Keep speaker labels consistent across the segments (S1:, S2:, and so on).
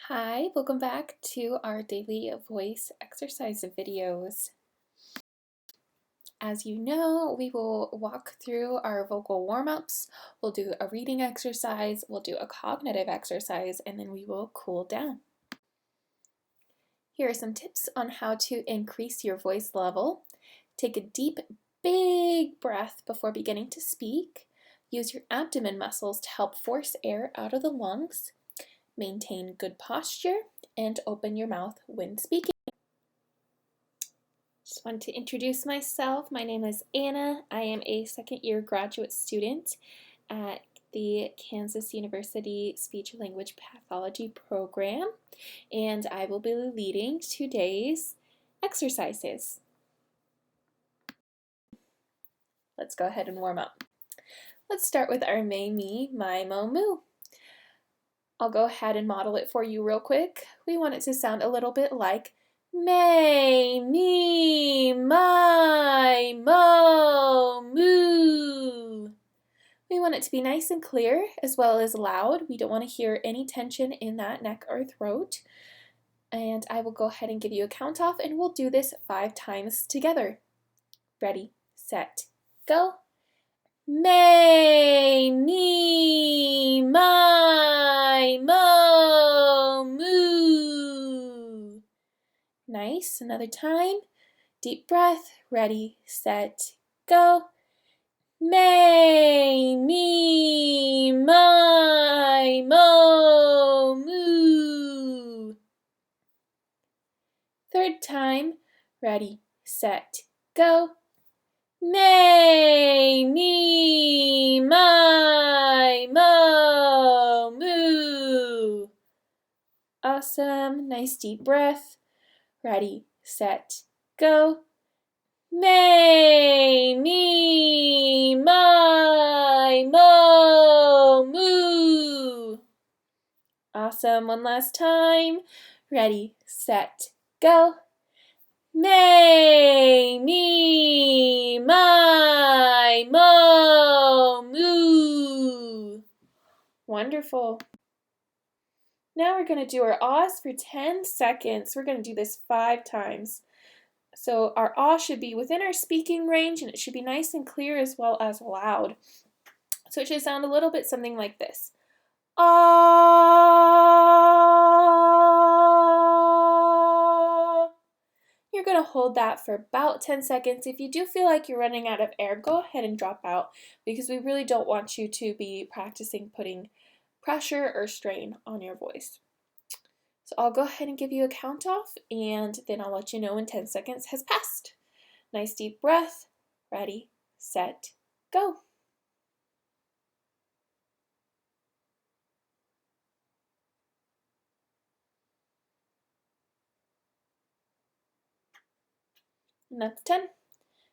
S1: Hi, welcome back to our daily voice exercise videos. As you know, we will walk through our vocal warm-ups, we'll do a reading exercise, we'll do a cognitive exercise, and then we will cool down. Here are some tips on how to increase your voice level. Take a deep, big breath before beginning to speak. Use your abdomen muscles to help force air out of the lungs. Maintain good posture and open your mouth when speaking. Just wanted to introduce myself. My name is Anna. I am a second-year graduate student at the Kansas University Speech and Language Pathology program, and I will be leading today's exercises. Let's go ahead and warm up. Let's start with our May, Me, My, Mo, Moo. I'll go ahead and model it for you real quick. We want it to sound a little bit like May, me, my, mo, moo. We want it to be nice and clear as well as loud. We don't want to hear any tension in that neck or throat. And I will go ahead and give you a count off and we'll do this 5 times together. Ready, set, go. May, me, my, mo, moo. Nice. Another time. Deep breath. Ready, set, go. May, me, my, mo, moo. Third time. Ready, set, go. May, me, my, mo, moo. Awesome. Nice deep breath. Ready, set, go. May, me, my, mo, moo. Awesome. One last time. Ready, set, go. May, me, my, mo, moo. Wonderful. Now we're going to do our ahs for 10 seconds. We're going to do this 5 times. So our ah should be within our speaking range and it should be nice and clear as well as loud. So it should sound a little bit something like this. Ah. You're going to hold that for about 10 seconds. If you do feel like you're running out of air, go ahead and drop out because we really don't want you to be practicing putting pressure or strain on your voice. So I'll go ahead and give you a count off and then I'll let you know when 10 seconds has passed. Nice deep breath. Ready, set, go. And that's 10.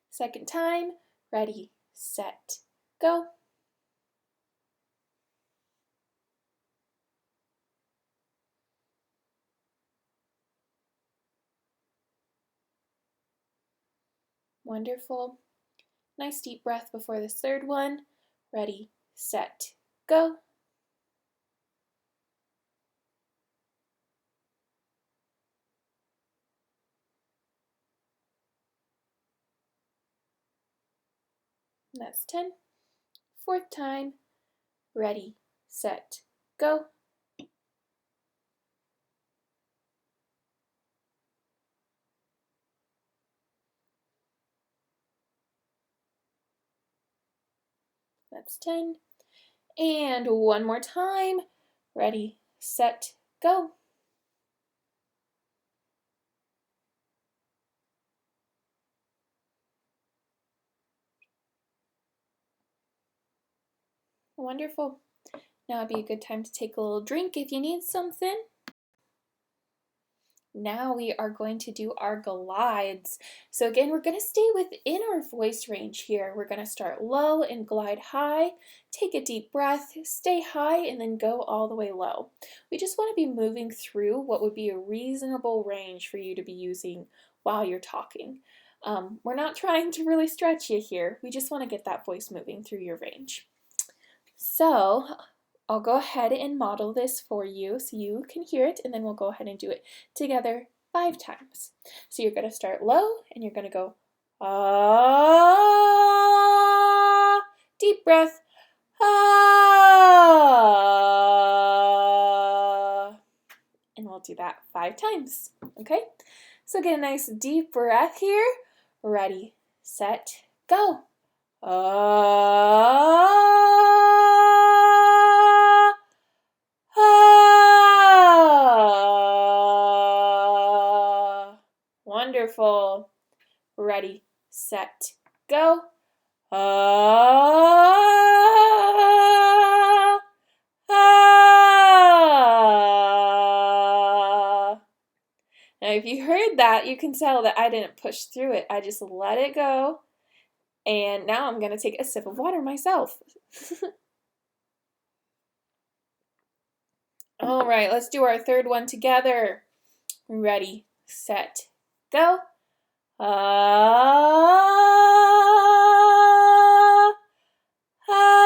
S1: Second time. Ready, set, go. Wonderful. Nice deep breath before this third one. Ready, set, go. And that's 10. Fourth time. Ready, set, go. That's 10. And one more time. Ready, set, go. Wonderful. Now would be a good time to take a little drink if you need something. Now we are going to do our glides. So again, we're going to stay within our voice range here. We're going to start low and glide high. Take a deep breath, stay high, and then go all the way low. We just want to be moving through what would be a reasonable range for you to be using while you're talking. We're not trying to really stretch you here. We just want to get that voice moving through your range. So I'll go ahead and model this for you so you can hear it, and then we'll go ahead and do it together 5 times. So you're going to start low, and you're going to go, ah, deep breath, ah, and we'll do that 5 times, okay? So get a nice deep breath here. Ready, set, go. Ah, ah. Wonderful. Ready, set, go. Ah, ah. Now, if you heard that, you can tell that I didn't push through it. I just let it go. And now I'm going to take a sip of water myself. All right, let's do our third one together. Ready, set, go. Ah, ah.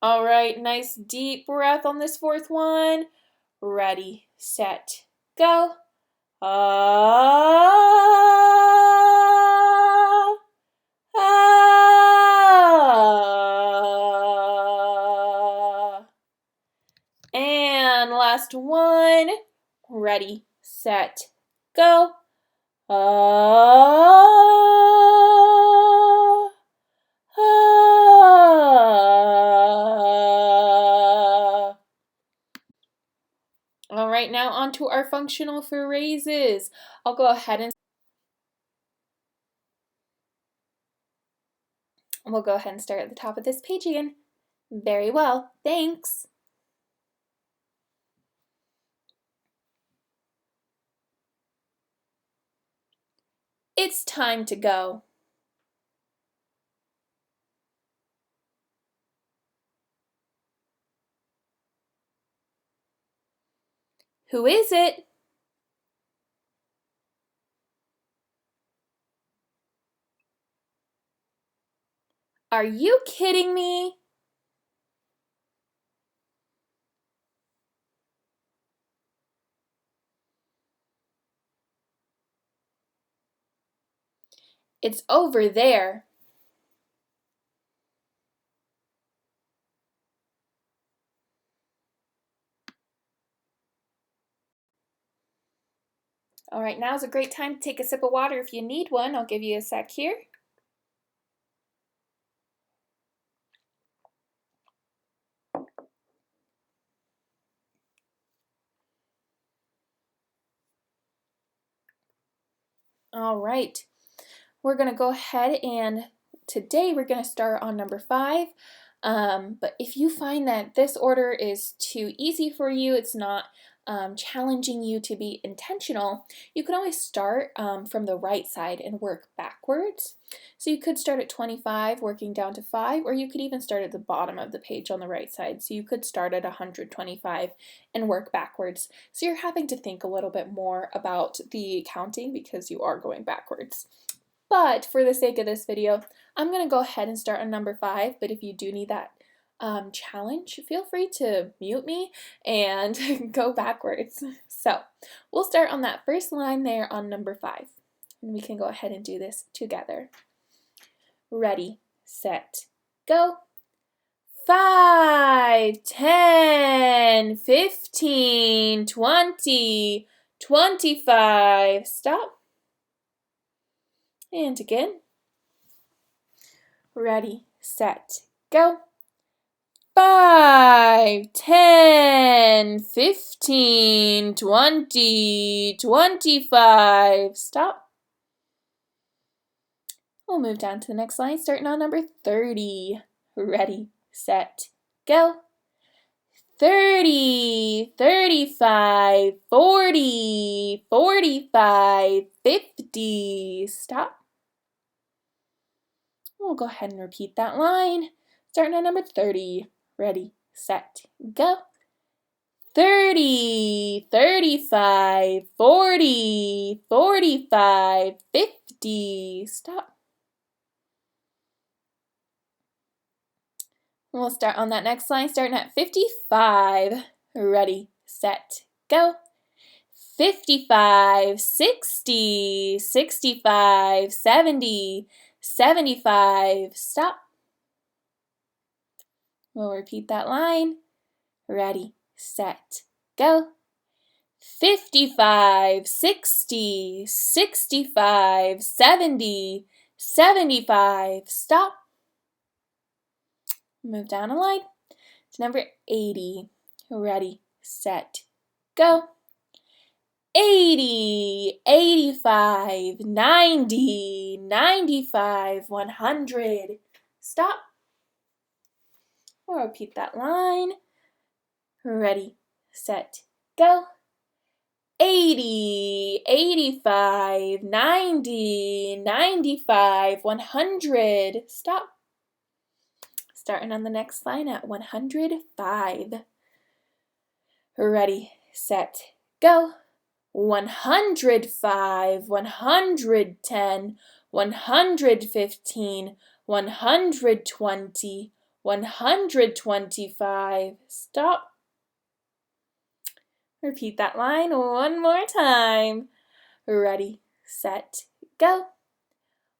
S1: All right, nice deep breath on this fourth one. Ready, set, go. Ah, ah. And last one. Ready, set, go. Ah, ah. All right, now on to our functional phrases. I'll go ahead and we'll go ahead and start at the top of this page again. Very well, thanks. It's time to go. Who is it? Are you kidding me? It's over there. All right, now's a great time to take a sip of water if you need one. I'll give you a sec here. All right, we're going to go ahead and today we're going to start on number 5. But if you find that this order is too easy for you, it's not challenging you to be intentional, you can always start from the right side and work backwards. So you could start at 25, working down to 5, or you could even start at the bottom of the page on the right side. So you could start at 125 and work backwards. So you're having to think a little bit more about the counting because you are going backwards. But for the sake of this video, I'm going to go ahead and start on number 5, but if you do need that challenge, feel free to mute me and go backwards. So we'll start on that first line there on number 5, and we can go ahead and do this together. Ready, set, go. 5, 10, 15, 20, 25. Stop. And again. Ready, set, go. 5, 10, 15, 20, 25. Stop. We'll move down to the next line, starting on number 30. Ready, set, go. 30, 35, 40, 45, 50. Stop. We'll go ahead and repeat that line, starting at number 30. Ready, set, go. 30, 35, 40, 45, 50. Stop. We'll start on that next line, starting at 55. Ready, set, go. 55, 60, 65, 70, 75. Stop. We'll repeat that line. Ready, set, go. 55, 60, 65, 70, 75. Stop. Move down a line to number 80. Ready, set, go. 80, 85, 90, 95, 100. Stop. We'll repeat that line. Ready, set, go. 80, 85, 90, 95, 100. Stop. Starting on the next line at 105. Ready, set, go. 105, 110, 115, 120, 125. Stop. Repeat that line one more time. Ready, set, go.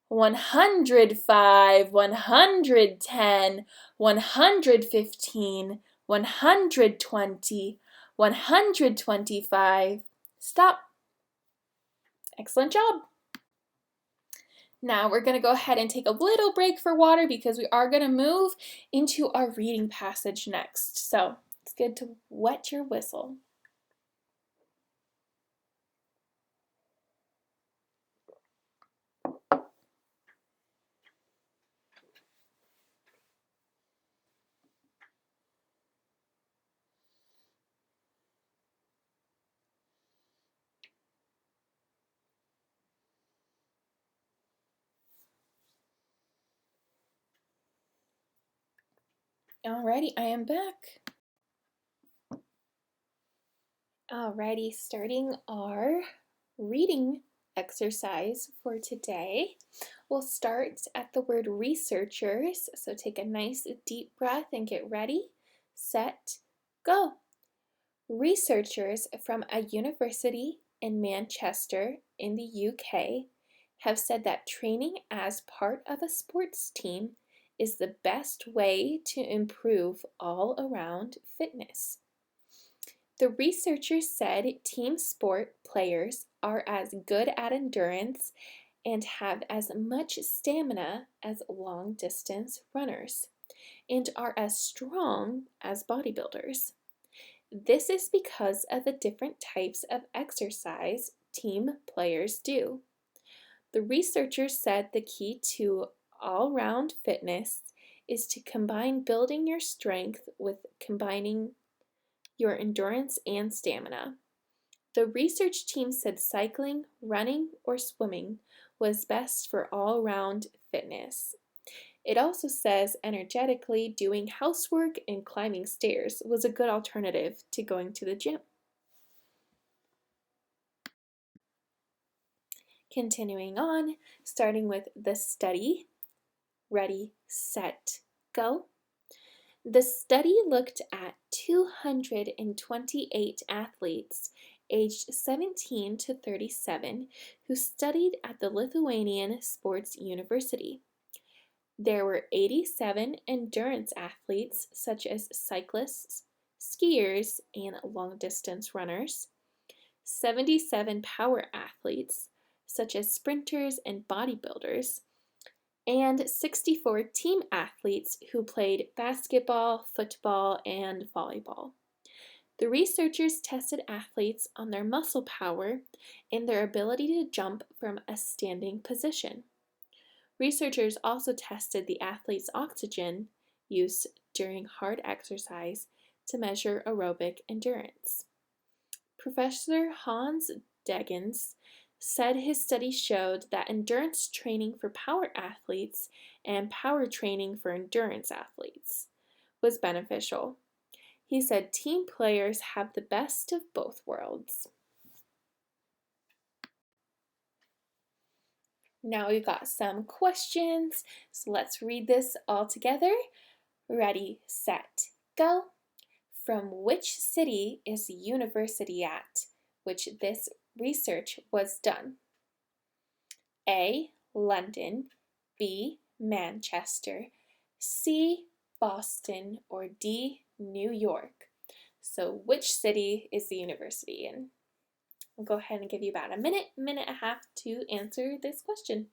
S1: 105, 110, 115, 120, 125. Stop. Excellent job. Now we're going to go ahead and take a little break for water because we are going to move into our reading passage next. So it's good to wet your whistle. Alrighty, I am back. Alrighty, starting our reading exercise for today. We'll start at the word researchers. So take a nice deep breath and get ready, set, go. Researchers from a university in Manchester in the UK have said that training as part of a sports team is the best way to improve all-around fitness. The researchers said team sport players are as good at endurance and have as much stamina as long-distance runners, and are as strong as bodybuilders. This is because of the different types of exercise team players do. The researchers said the key to all-round fitness is to combine building your strength with combining your endurance and stamina. The research team said cycling, running, or swimming was best for all-round fitness. It also says energetically doing housework and climbing stairs was a good alternative to going to the gym. Continuing on, starting with the study. Ready, set, go. The study looked at 228 athletes aged 17 to 37 who studied at the Lithuanian Sports University. There were 87 endurance athletes, such as cyclists, skiers, and long-distance runners, 77 power athletes, such as sprinters and bodybuilders, and 64 team athletes who played basketball, football, and volleyball. The researchers tested athletes on their muscle power and their ability to jump from a standing position. Researchers also tested the athletes' oxygen use during hard exercise to measure aerobic endurance. Professor Hans Degens said his study showed that endurance training for power athletes and power training for endurance athletes was beneficial. He said team players have the best of both worlds. Now we've got some questions, so let's read this all together. Ready, set, go. From which city is the university at which this research was done? A. London, B. Manchester, C. Boston, or D. New York. So which city is the university in? I'll go ahead and give you about a minute and a half to answer this question.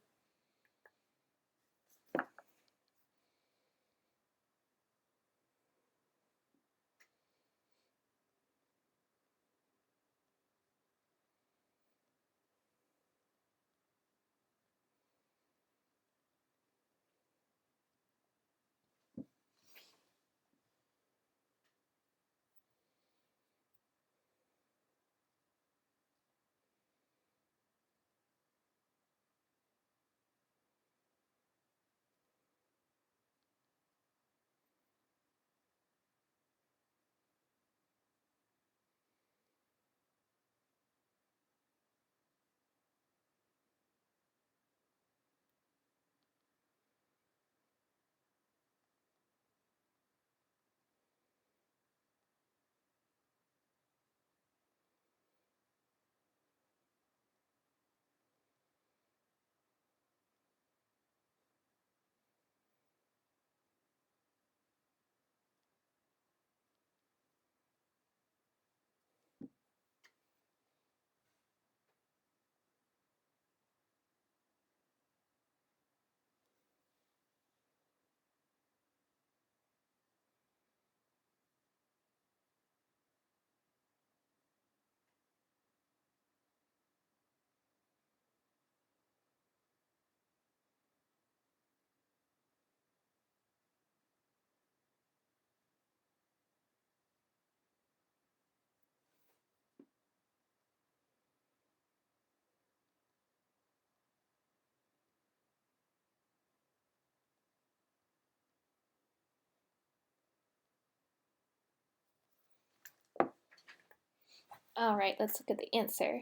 S1: All right, let's look at the answer.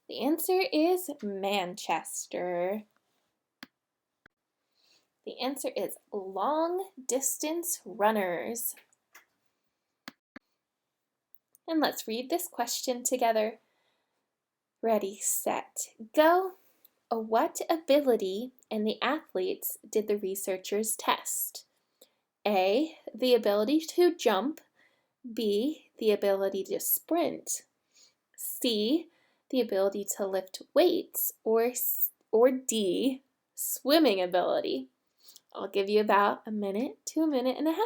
S1: The answer is Manchester. The answer is long distance runners. And let's read this question together. Ready, set, go. What ability in the athletes did the researchers test? A, the ability to jump. B, the ability to sprint. C, the ability to lift weights. Or D, swimming ability. I'll give you about a minute to a minute and a half.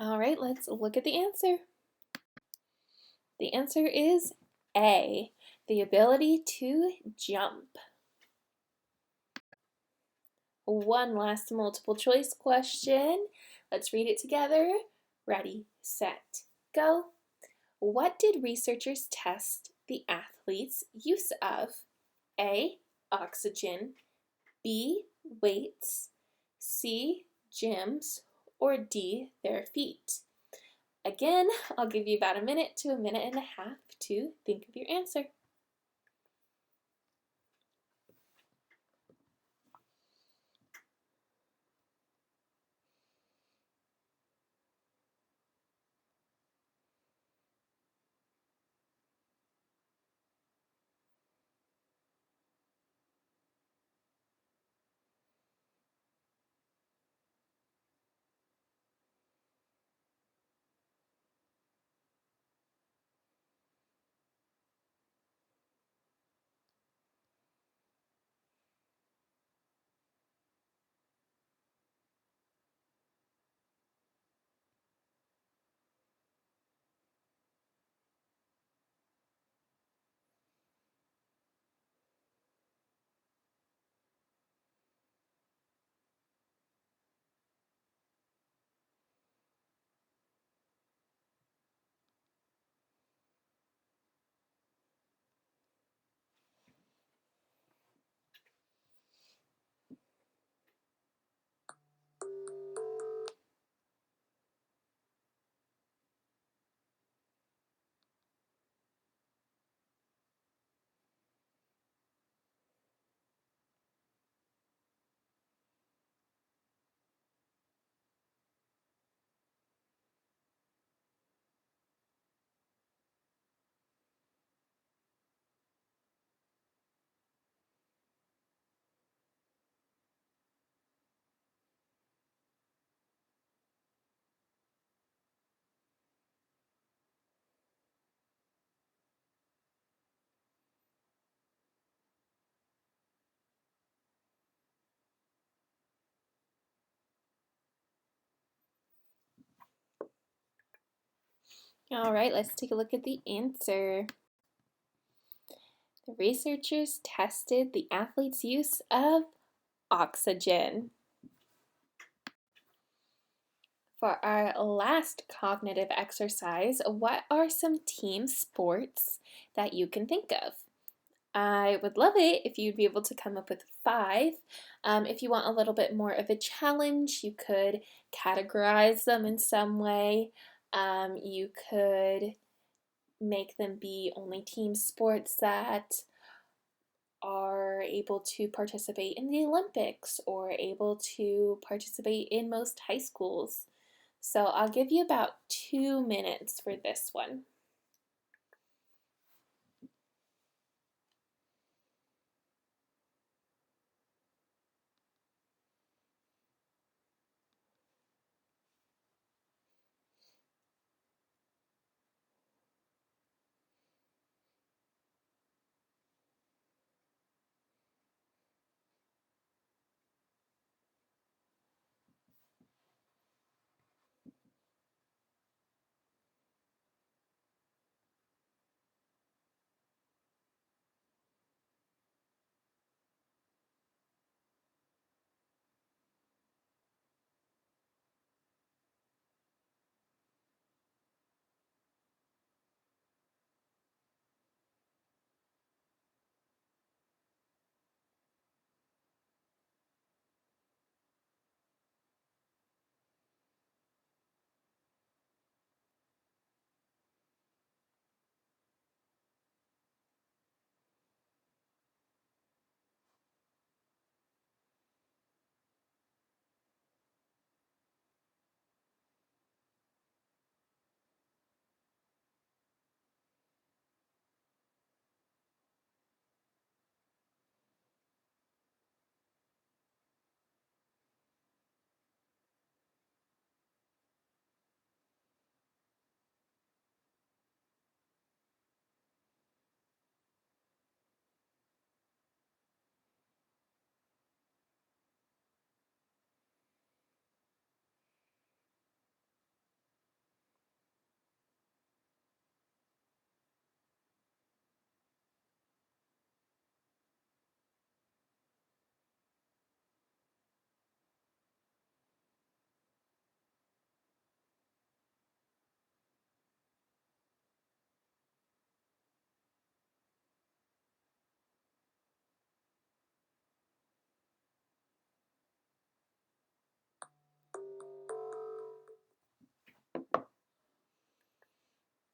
S1: All right, let's look at the answer. The answer is A, the ability to jump. One last multiple choice question. Let's read it together. Ready, set, go. What did researchers test the athletes' use of? A, oxygen, B, weights, C, gyms, or D, their feet? Again, I'll give you about a minute to a minute and a half to think of your answer. All right, let's take a look at the answer. The researchers tested the athlete's use of oxygen. For our last cognitive exercise, what are some team sports that you can think of? I would love it if you'd be able to come up with 5. If you want a little bit more of a challenge, you could categorize them in some way. You could make them be only team sports that are able to participate in the Olympics or able to participate in most high schools. So I'll give you about 2 minutes for this one.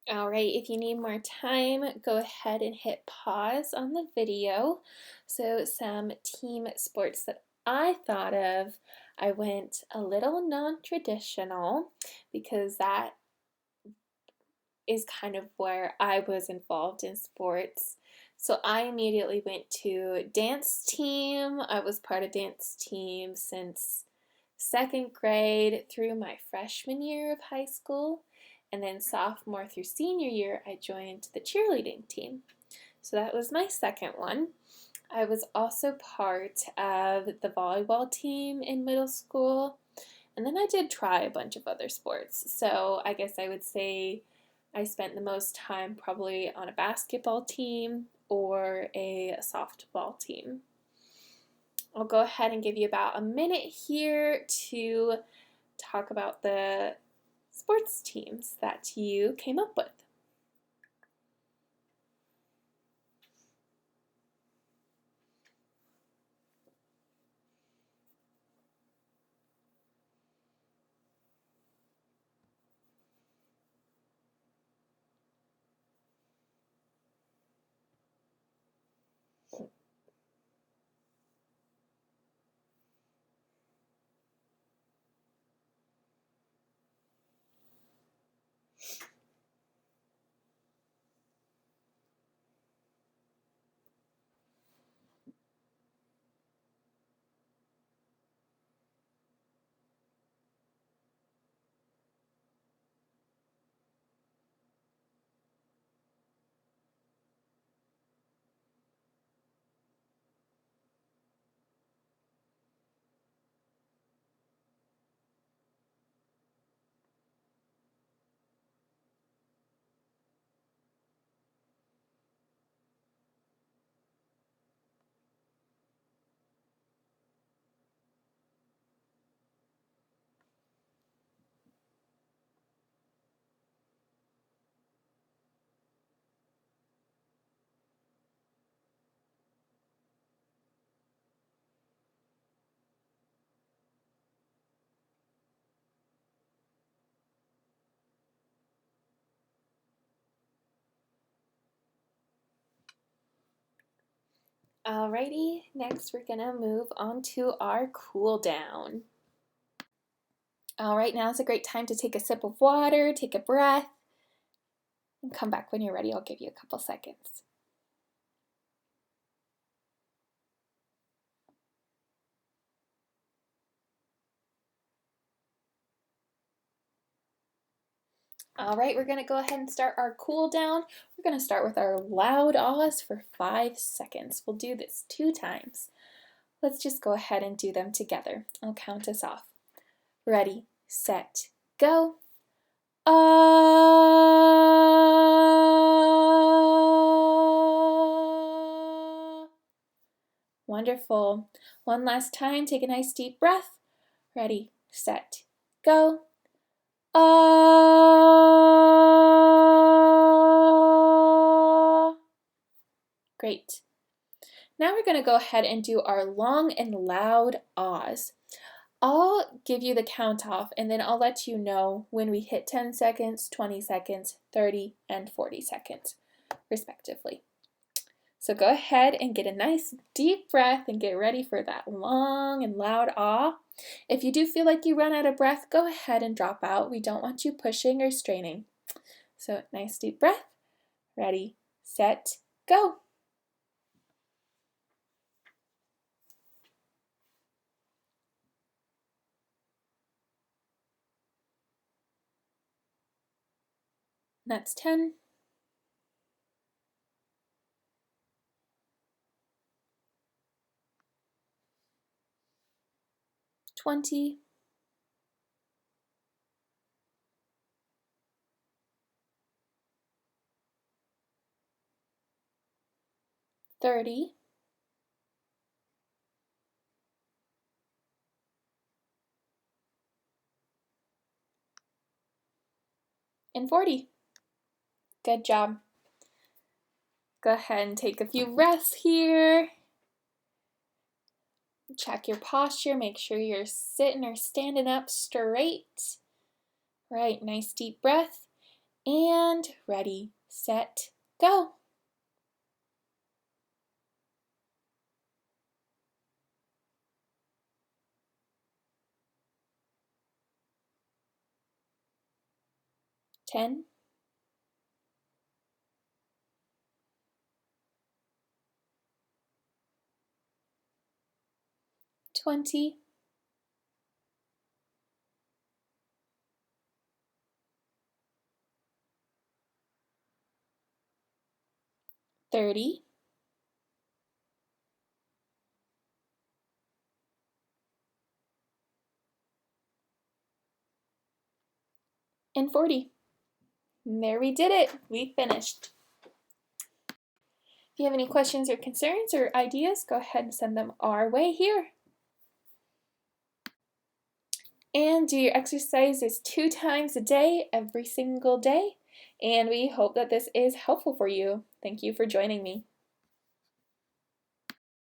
S1: All right, if you need more time, go ahead and hit pause on the video. So some team sports that I thought of, I went a little non-traditional because that is kind of where I was involved in sports. So I immediately went to dance team. I was part of dance team since 2nd grade through my freshman year of high school. And then sophomore through senior year, I joined the cheerleading team. So that was my second one. I was also part of the volleyball team in middle school. And then I did try a bunch of other sports. So I guess I would say I spent the most time probably on a basketball team or a softball team. I'll go ahead and give you about a minute here to talk about the sports teams that you came up with. Alrighty, next we're gonna move on to our cool down. All right, now is a great time to take a sip of water, take a breath, and come back when you're ready. I'll give you a couple seconds. All right, we're going to go ahead and start our cool down. We're going to start with our loud ahs for 5 seconds. We'll do this 2 times. Let's just go ahead and do them together. I'll count us off. Ready, set, go. Ah. Wonderful. One last time, take a nice deep breath. Ready, set, go. Ah. Great. Now we're going to go ahead and do our long and loud ahs. I'll give you the count off and then I'll let you know when we hit 10 seconds, 20 seconds, 30, and 40 seconds, respectively. So go ahead and get a nice deep breath and get ready for that long and loud ah. If you do feel like you run out of breath, go ahead and drop out. We don't want you pushing or straining. So nice deep breath. Ready, set, go. That's 10. 20. 30. 40. Good job. Go ahead and take a few breaths here. Check your posture. Make sure you're sitting or standing up straight. Right, nice deep breath. And ready, set, go. Ten. 20. 30. 40. And there we did it. We finished. If you have any questions or concerns or ideas, go ahead and send them our way here. And do your exercises 2 times a day, every single day. And we hope that this is helpful for you. Thank you for joining me.